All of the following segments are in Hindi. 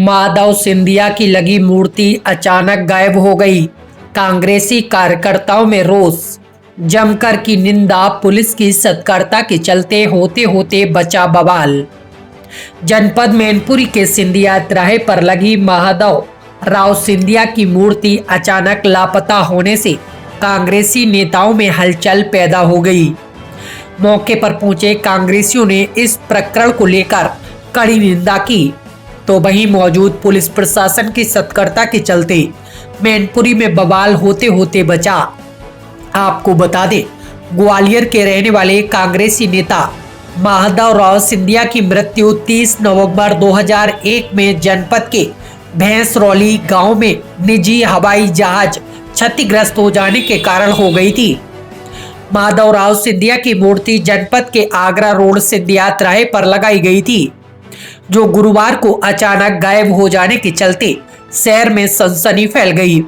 माधव सिंधिया की लगी मूर्ति अचानक गायब हो गई। कांग्रेसी कार्यकर्ताओं में रोष, जमकर की निंदा, पुलिस की सतर्कता के चलते होते होते बचा बवाल। जनपद मैनपुरी के सिंधिया तिराहे पर लगी माधव राव सिंधिया की मूर्ति अचानक लापता होने से कांग्रेसी नेताओं में हलचल पैदा हो गई। मौके पर पहुंचे कांग्रेसियों ने इस प्रकरण को लेकर कड़ी निंदा की, तो वहीं मौजूद पुलिस प्रशासन की सतर्कता के चलते मैनपुरी में बवाल होते होते बचा। आपको बता दें, ग्वालियर के रहने वाले कांग्रेसी नेता माधव राव सिंधिया की मृत्यु 30 नवंबर 2001 में जनपद के भैंसरौली गांव में निजी हवाई जहाज क्षतिग्रस्त हो जाने के कारण हो गई थी। माधव राव सिंधिया की मूर्ति जनपद के आगरा रोड सिंधिया तिराहे पर लगाई गई थी, जो गुरुवार को अचानक गायब हो जाने के चलते शहर में सनसनी फैल गई।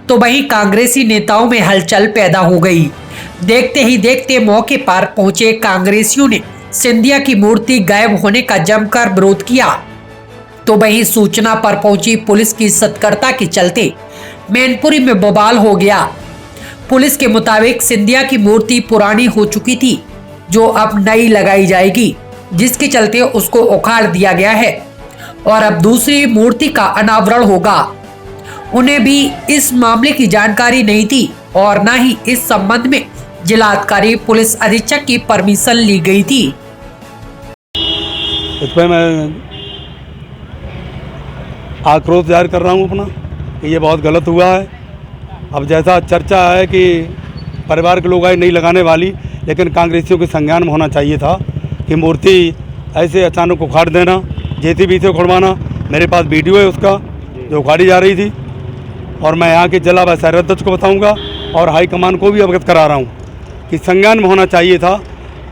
तो वहीं कांग्रेसी नेताओं में हलचल पैदा हो गई। देखते ही देखते मौके पर पहुंचे कांग्रेसियों ने सिंधिया की मूर्ति गायब होने का जमकर विरोध किया। तो वहीं सूचना पर पहुंची पुलिस की सतर्कता के चलते मैनपुरी में बवाल हो गया। पुलिस के मुताबिक सिंधिया की मूर्ति पुरानी हो चुकी थी, जो अब नई लगाई जाएगी, जिसके चलते उसको उखाड़ दिया गया है और अब दूसरी मूर्ति का अनावरण होगा। उन्हें भी इस मामले की जानकारी नहीं थी और न ही इस संबंध में जिलाधिकारी पुलिस अधीक्षक की परमिशन ली गई थी। इस पर मैं आक्रोश जाहिर कर रहा हूँ अपना कि ये बहुत गलत हुआ है। अब जैसा चर्चा है कि परिवार के लोग आए नहीं लगाने वाली, लेकिन कांग्रेसियों के संज्ञान में होना चाहिए था कि मूर्ति ऐसे अचानक उखाड़ देना, जेसीबी से उखड़वाना। मेरे पास वीडियो है उसका जो उखाड़ी जा रही थी, और मैं यहाँ के जिला व शहर अध्यक्ष को बताऊँगा और हाईकमान को भी अवगत करा रहा हूँ कि संज्ञान में होना चाहिए था।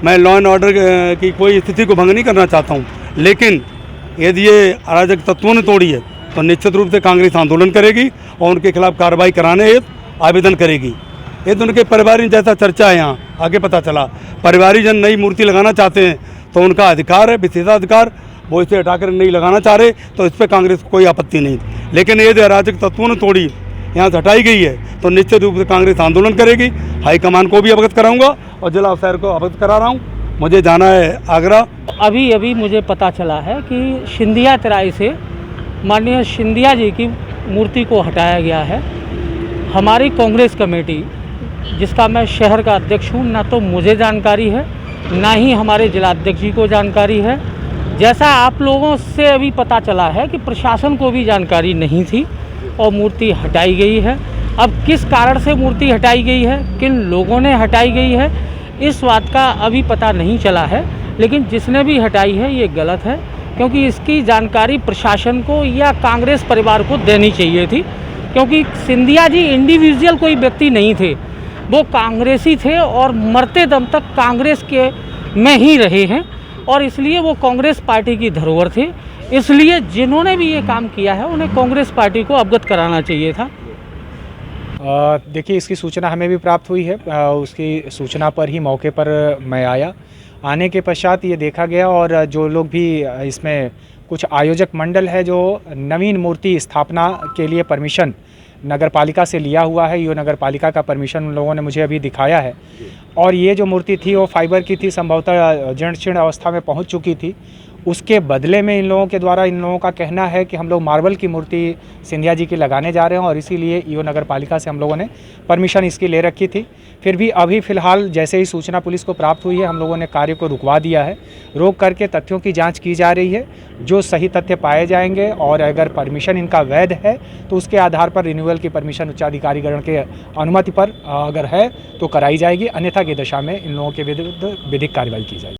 मैं लॉ एंड ऑर्डर की कोई स्थिति को भंग नहीं करना चाहता हूँ, लेकिन यदि ये अराजक तत्वों ने तोड़ी है तो निश्चित रूप से कांग्रेस आंदोलन करेगी और उनके खिलाफ कार्रवाई कराने हेतु आवेदन करेगी। ये तो उनके परिवारजन, जैसा चर्चा है यहाँ आगे पता चला, परिवारजन नई मूर्ति लगाना चाहते हैं तो उनका अधिकार है, विशेषाधिकार। वो इसे हटाकर नहीं लगाना चाह रहे तो इस पर कांग्रेस को कोई आपत्ति नहीं, लेकिन ये जो अराजक तत्वों ने तोड़ी यहाँ से हटाई गई है तो निश्चित रूप से कांग्रेस आंदोलन करेगी। हाईकमान को भी अवगत कराऊंगा और जिला शहर को अवगत करा रहा हूँ। मुझे जाना है आगरा। अभी मुझे पता चला है कि सिंधिया तिराहे से माननीय सिंधिया जी की मूर्ति को हटाया गया है। हमारी कांग्रेस कमेटी, जिसका मैं शहर का अध्यक्ष हूँ, ना तो मुझे जानकारी है ना ही हमारे जिलाध्यक्ष जी को जानकारी है। जैसा आप लोगों से अभी पता चला है कि प्रशासन को भी जानकारी नहीं थी और मूर्ति हटाई गई है। अब किस कारण से मूर्ति हटाई गई है, किन लोगों ने हटाई गई है, इस बात का अभी पता नहीं चला है। लेकिन जिसने भी हटाई है ये गलत है, क्योंकि इसकी जानकारी प्रशासन को या कांग्रेस परिवार को देनी चाहिए थी। क्योंकि सिंधिया जी इंडिविजुअल कोई व्यक्ति नहीं थे, वो कांग्रेसी थे और मरते दम तक कांग्रेस के में ही रहे हैं और इसलिए वो कांग्रेस पार्टी की धरोहर थे। इसलिए जिन्होंने भी ये काम किया है उन्हें कांग्रेस पार्टी को अवगत कराना चाहिए था। देखिए, इसकी सूचना हमें भी प्राप्त हुई है। उसकी सूचना पर ही मौके पर मैं आया। आने के पश्चात ये देखा गया और जो लोग भी इसमें कुछ आयोजक मंडल है जो नवीन मूर्ति स्थापना के लिए परमिशन नगर पालिका से लिया हुआ है, ये नगर पालिका का परमिशन उन लोगों ने मुझे अभी दिखाया है। और ये जो मूर्ति थी वो फाइबर की थी, संभवतः जीर्ण शीर्ण अवस्था में पहुंच चुकी थी। उसके बदले में इन लोगों के द्वारा, इन लोगों का कहना है कि हम लोग मार्बल की मूर्ति सिंधिया जी की लगाने जा रहे हैं और इसीलिए ईओ नगर पालिका से हम लोगों ने परमिशन इसकी ले रखी थी। फिर भी अभी फ़िलहाल जैसे ही सूचना पुलिस को प्राप्त हुई है, हम लोगों ने कार्य को रुकवा दिया है। रोक करके तथ्यों की जांच की जा रही है। जो सही तथ्य पाए जाएंगे और अगर परमिशन इनका वैध है तो उसके आधार पर रिन्यूअल की परमिशन उच्चाधिकारीगण के अनुमति पर अगर है तो कराई जाएगी, अन्यथा की दशा में इन लोगों के विरुद्ध विधिक कार्रवाई की जाएगी।